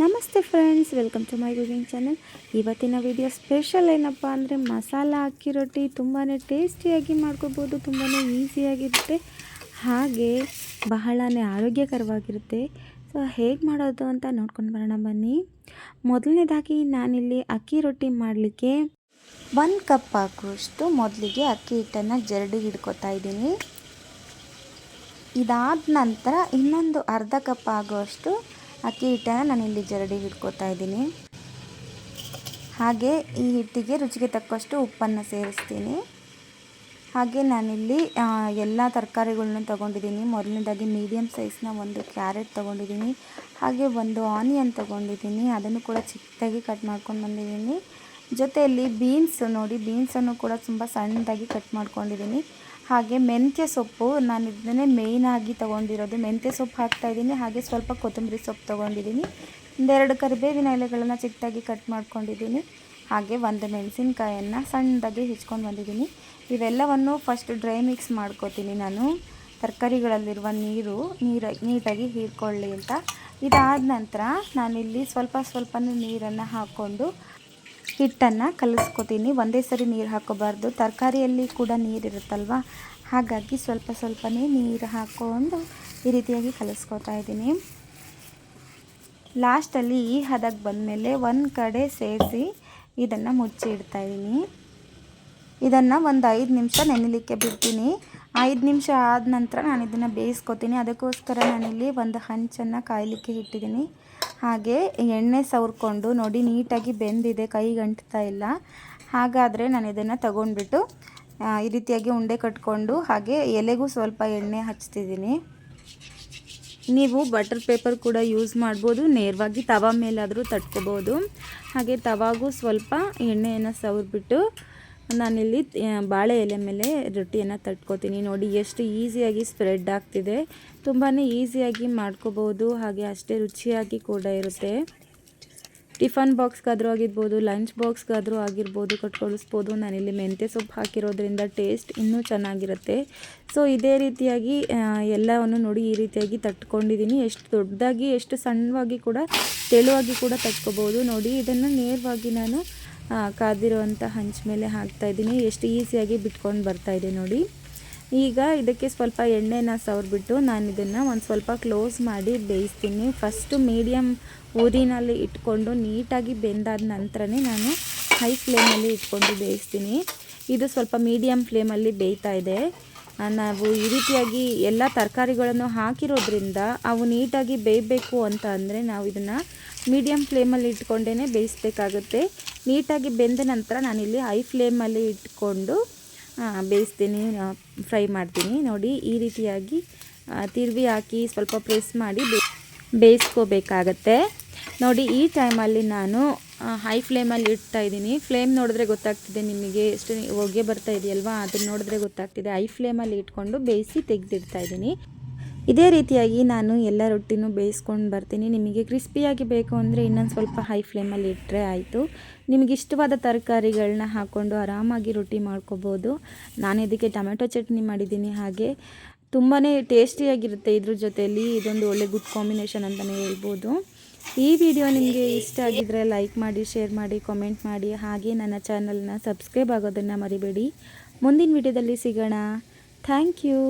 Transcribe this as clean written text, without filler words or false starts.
ನಮಸ್ತೆ friends, welcome to my cooking channel. ಇವತ್ತಿನ video special ಏನಪ್ಪ ಅಂದರೆ ಮಸಾಲ ಅಕ್ಕಿ ರೊಟ್ಟಿ ತುಂಬಾ ಟೇಸ್ಟಿಯಾಗಿ ಮಾಡ್ಕೋಬೋದು. ತುಂಬಾ ಈಸಿಯಾಗಿರುತ್ತೆ, ಹಾಗೆ ಬಹಳನೇ ಆರೋಗ್ಯಕರವಾಗಿರುತ್ತೆ. ಸೊ ಹೇಗೆ ಮಾಡೋದು ಅಂತ ನೋಡ್ಕೊಂಡು ಬರೋಣ ಬನ್ನಿ. ಮೊದಲನೇದಾಗಿ ನಾನಿಲ್ಲಿ ಅಕ್ಕಿ ರೊಟ್ಟಿ ಮಾಡಲಿಕ್ಕೆ 1 ಕಪ್ ಆಗುವಷ್ಟು ಮೊದಲಿಗೆ ಅಕ್ಕಿ ಹಿಟ್ಟನ್ನು ಜರಡಿ ಹಿಡ್ಕೊತಾ ಇದ್ದೀನಿ. ಇದಾದ ನಂತರ ಇನ್ನೊಂದು ಅರ್ಧ ಕಪ್ ಆಗುವಷ್ಟು ಅಕ್ಕಿ ಹಿಟ್ಟನ್ನು ನಾನಿಲ್ಲಿ ಜರಡಿ ಹಿಡ್ಕೊತಾ ಇದ್ದೀನಿ. ಹಾಗೆ ಈ ಹಿಟ್ಟಿಗೆ ರುಚಿಗೆ ತಕ್ಕಷ್ಟು ಉಪ್ಪನ್ನು ಸೇರಿಸ್ತೀನಿ. ಹಾಗೆ ನಾನಿಲ್ಲಿ ಎಲ್ಲ ತರಕಾರಿಗಳನ್ನ ತೊಗೊಂಡಿದ್ದೀನಿ. ಮೊದಲನೇದಾಗಿ ಮೀಡಿಯಮ್ ಸೈಜ್ನ ಒಂದು ಕ್ಯಾರೆಟ್ ತೊಗೊಂಡಿದ್ದೀನಿ. ಹಾಗೆ ಒಂದು ಆನಿಯನ್ ತೊಗೊಂಡಿದ್ದೀನಿ, ಅದನ್ನು ಕೂಡ ಚಿಕ್ಕದಾಗಿ ಕಟ್ ಮಾಡ್ಕೊಂಡು ಬಂದಿದ್ದೀನಿ. ಜೊತೆಯಲ್ಲಿ ಬೀನ್ಸನ್ನು ಕೂಡ ತುಂಬ ಸಣ್ಣದಾಗಿ ಕಟ್ ಮಾಡ್ಕೊಂಡಿದ್ದೀನಿ. ಹಾಗೆ ಮೆಂತ್ಯ ಸೊಪ್ಪು, ನಾನು ಇದನ್ನೇ ಮೇಯ್ನಾಗಿ ತೊಗೊಂಡಿರೋದು. ಮೆಂತ್ಯ ಸೊಪ್ಪು ಹಾಕ್ತಾಯಿದ್ದೀನಿ. ಹಾಗೆ ಸ್ವಲ್ಪ ಕೊತ್ತಂಬರಿ ಸೊಪ್ಪು ತೊಗೊಂಡಿದ್ದೀನಿ. 2 ಕರಿಬೇವಿನ ಎಲೆಗಳನ್ನು ಚಿಕ್ಕದಾಗಿ ಕಟ್ ಮಾಡ್ಕೊಂಡಿದ್ದೀನಿ. ಹಾಗೆ 1 ಮೆಣಸಿನ್ಕಾಯನ್ನು ಸಣ್ಣದಾಗಿ ಹೆಚ್ಕೊಂಡು ಬಂದಿದ್ದೀನಿ. ಇವೆಲ್ಲವನ್ನು ಫಸ್ಟ್ ಡ್ರೈ ಮಿಕ್ಸ್ ಮಾಡ್ಕೋತೀನಿ ನಾನು, ತರಕಾರಿಗಳಲ್ಲಿರುವ ನೀರು ನೀಟಾಗಿ ಹೀರ್ಕೊಳ್ಳಿ ಅಂತ. ಇದಾದ ನಂತರ ನಾನಿಲ್ಲಿ ಸ್ವಲ್ಪ ನೀರನ್ನು ಹಾಕ್ಕೊಂಡು ಹಿಟ್ಟನ್ನು ಕಲಿಸ್ಕೊತೀನಿ. ಒಂದೇ ಸರಿ ನೀರು ಹಾಕೋಬಾರ್ದು, ತರಕಾರಿಯಲ್ಲಿ ಕೂಡ ನೀರಿರುತ್ತಲ್ವ, ಹಾಗಾಗಿ ಸ್ವಲ್ಪನೇ ನೀರು ಹಾಕ್ಕೊಂಡು ಈ ರೀತಿಯಾಗಿ ಕಲಿಸ್ಕೊತಾ ಇದ್ದೀನಿ. ಲಾಸ್ಟಲ್ಲಿ ಈ ಹದಕ್ಕೆ ಬಂದಮೇಲೆ ಒಂದು ಕಡೆ ಸೇರಿಸಿ ಇದನ್ನು ಮುಚ್ಚಿ ಇಡ್ತಾಯಿದ್ದೀನಿ. ಇದನ್ನು ಒಂದು 5 ನಿಮಿಷ ನೆನೆಲಿಕ್ಕೆ ಬಿಡ್ತೀನಿ. 5 ನಿಮಿಷ ಆದ ನಂತರ ನಾನು ಇದನ್ನು ಬೇಯಿಸ್ಕೊತೀನಿ. ಅದಕ್ಕೋಸ್ಕರ ನಾನಿಲ್ಲಿ ಒಂದು ಹಂಚನ್ನು ಕಾಯಲಿಕ್ಕೆ ಇಟ್ಟಿದ್ದೀನಿ. ಹಾಗೆ ಎಣ್ಣೆ ಸವರ್ಕೊಂಡು ನೋಡಿ, ನೀಟಾಗಿ ಬೆಂದಿದೆ, ಕೈಗೆ ಅಂಟ್ತಾ ಇಲ್ಲ. ಹಾಗಾದರೆ ನಾನು ಇದನ್ನು ತಗೊಂಡ್ಬಿಟ್ಟು ಈ ರೀತಿಯಾಗಿ ಉಂಡೆ ಕಟ್ಕೊಂಡು, ಹಾಗೆ ಎಲೆಗೂ ಸ್ವಲ್ಪ ಎಣ್ಣೆ ಹಚ್ತಿದ್ದೀನಿ. ನೀವು ಬಟರ್ ಪೇಪರ್ ಕೂಡ ಯೂಸ್ ಮಾಡ್ಬೋದು, ನೇರವಾಗಿ ತವಾ ಮೇಲಾದರೂ ತಟ್ಕೋಬೋದು. ಹಾಗೆ ತವಾಗೂ ಸ್ವಲ್ಪ ಎಣ್ಣೆಯನ್ನು ಸವರ್ಬಿಟ್ಟು ನಾನಿಲ್ಲಿ ಬಾಳೆ ಎಲೆ ಮೇಲೆ ರೊಟ್ಟಿಯನ್ನು ತಟ್ಕೋತೀನಿ. ನೋಡಿ ಎಷ್ಟು ಈಸಿಯಾಗಿ ಸ್ಪ್ರೆಡ್ ಆಗ್ತಿದೆ. ತುಂಬಾ ಈಸಿಯಾಗಿ ಮಾಡ್ಕೋಬೋದು, ಹಾಗೆ ಅಷ್ಟೇ ರುಚಿಯಾಗಿ ಕೂಡ ಇರುತ್ತೆ. ಟಿಫನ್ ಬಾಕ್ಸ್ಗಾದರೂ ಆಗಿರ್ಬೋದು, ಲಂಚ್ ಬಾಕ್ಸ್ಗಾದರೂ ಆಗಿರ್ಬೋದು ಕಟ್ಕೊಳಿಸ್ಬೋದು. ನಾನಿಲ್ಲಿ ಮೆಂತ್ಯ ಸೊಪ್ಪು ಹಾಕಿರೋದ್ರಿಂದ ಟೇಸ್ಟ್ ಇನ್ನೂ ಚೆನ್ನಾಗಿರುತ್ತೆ. ಸೊ ಇದೇ ರೀತಿಯಾಗಿ ಎಲ್ಲವನ್ನು ನೋಡಿ ಈ ರೀತಿಯಾಗಿ ತಟ್ಕೊಂಡಿದ್ದೀನಿ. ಎಷ್ಟು ದೊಡ್ಡದಾಗಿ ಎಷ್ಟು ಸಣ್ಣವಾಗಿ ಕೂಡ ತೆಳುವಾಗಿ ಕೂಡ ತಟ್ಕೋಬೋದು. ನೋಡಿ, ಇದನ್ನು ನೇರವಾಗಿ ನಾನು ಕಾದಿರುವಂಥ ಹಂಚ ಮೇಲೆ ಹಾಕ್ತಾಯಿದ್ದೀನಿ. ಎಷ್ಟು ಈಸಿಯಾಗಿ ಬಿಟ್ಕೊಂಡು ಬರ್ತಾಯಿದೆ ನೋಡಿ. ಈಗ ಇದಕ್ಕೆ ಸ್ವಲ್ಪ ಎಣ್ಣೆನ ಸವರ್ಬಿಟ್ಟು ನಾನು ಇದನ್ನು ಒಂದು ಸ್ವಲ್ಪ ಕ್ಲೋಸ್ ಮಾಡಿ ಬೇಯಿಸ್ತೀನಿ. ಫಸ್ಟು ಮೀಡಿಯಮ್ ಊರಿನಲ್ಲಿ ಇಟ್ಕೊಂಡು ನೀಟಾಗಿ ಬೆಂದಾದ ನಂತರನೇ ನಾನು ಹೈ ಫ್ಲೇಮಲ್ಲಿ ಇಟ್ಕೊಂಡು ಬೇಯಿಸ್ತೀನಿ. ಇದು ಸ್ವಲ್ಪ ಮೀಡಿಯಮ್ ಫ್ಲೇಮಲ್ಲಿ ಬೇಯ್ತಾ ಇದೆ. ನಾವು ಈ ರೀತಿಯಾಗಿ ಎಲ್ಲ ತರಕಾರಿಗಳನ್ನು ಹಾಕಿರೋದ್ರಿಂದ ಅವು ನೀಟಾಗಿ ಬೇಯಬೇಕು ಅಂತ ಅಂದರೆ ನಾವು ಇದನ್ನು ಮೀಡಿಯಮ್ ಫ್ಲೇಮಲ್ಲಿ ಇಟ್ಕೊಂಡೇ ಬೇಯಿಸಬೇಕಾಗುತ್ತೆ. ನೀಟಾಗಿ ಬೆಂದ ನಂತರ ನಾನಿಲ್ಲಿ ಹೈ ಫ್ಲೇಮಲ್ಲಿ ಇಟ್ಕೊಂಡು ಬೇಯಿಸ್ತೀನಿ, ಫ್ರೈ ಮಾಡ್ತೀನಿ. ನೋಡಿ, ಈ ರೀತಿಯಾಗಿ ತಿರುವಿ ಹಾಕಿ ಸ್ವಲ್ಪ ಪ್ರೆಸ್ ಮಾಡಿ ಬೇಯಿಸ್ಕೋಬೇಕಾಗತ್ತೆ. ನೋಡಿ, ಈ ಟೈಮಲ್ಲಿ ನಾನು ಹೈ ಫ್ಲೇಮಲ್ಲಿ ಇಡ್ತಾಯಿದ್ದೀನಿ. ಫ್ಲೇಮ್ ನೋಡಿದ್ರೆ ಗೊತ್ತಾಗ್ತಿದೆ ನಿಮಗೆ, ಎಷ್ಟು ಹೊಗೆ ಬರ್ತಾ ಇದೆಯಲ್ವಾ, ಅದನ್ನು ನೋಡಿದ್ರೆ ಗೊತ್ತಾಗ್ತಿದೆ. ಹೈ ಫ್ಲೇಮಲ್ಲಿ ಇಟ್ಕೊಂಡು ಬೇಯಿಸಿ ತೆಗೆದಿಡ್ತಾಯಿದ್ದೀನಿ. ಇದೇ ರೀತಿಯಾಗಿ ನಾನು ಎಲ್ಲ ರೊಟ್ಟಿನೂ ಬೇಯಿಸ್ಕೊಂಡು ಬರ್ತೀನಿ. ನಿಮಗೆ ಕ್ರಿಸ್ಪಿಯಾಗಿ ಬೇಕು ಅಂದರೆ ಇನ್ನೊಂದು ಸ್ವಲ್ಪ ಹೈ ಫ್ಲೇಮಲ್ಲಿ ಇಟ್ಟರೆ ಆಯಿತು. ನಿಮಗೆ ಇಷ್ಟವಾದ ತರಕಾರಿಗಳನ್ನ ಹಾಕ್ಕೊಂಡು ಆರಾಮಾಗಿ ರೊಟ್ಟಿ ಮಾಡ್ಕೋಬೋದು. ನಾನು ಇದಕ್ಕೆ ಟೊಮೆಟೊ ಚಟ್ನಿ ಮಾಡಿದ್ದೀನಿ. ಹಾಗೆ ತುಂಬಾ ಟೇಸ್ಟಿಯಾಗಿರುತ್ತೆ. ಇದ್ರ ಜೊತೆಯಲ್ಲಿ ಇದೊಂದು ಒಳ್ಳೆ ಗುಡ್ ಕಾಂಬಿನೇಷನ್ ಅಂತಲೇ ಹೇಳ್ಬೋದು. ಈ ವಿಡಿಯೋ ನಿಮಗೆ ಇಷ್ಟ ಆಗಿದ್ದರೆ ಲೈಕ್ ಮಾಡಿ, ಶೇರ್ ಮಾಡಿ, ಕಾಮೆಂಟ್ ಮಾಡಿ. ಹಾಗೆ ನನ್ನ ಚಾನಲ್ನ ಸಬ್ಸ್ಕ್ರೈಬ್ ಆಗೋದನ್ನು ಮರಿಬೇಡಿ. ಮುಂದಿನ ವಿಡಿಯೋದಲ್ಲಿ ಸಿಗೋಣ. Thank you.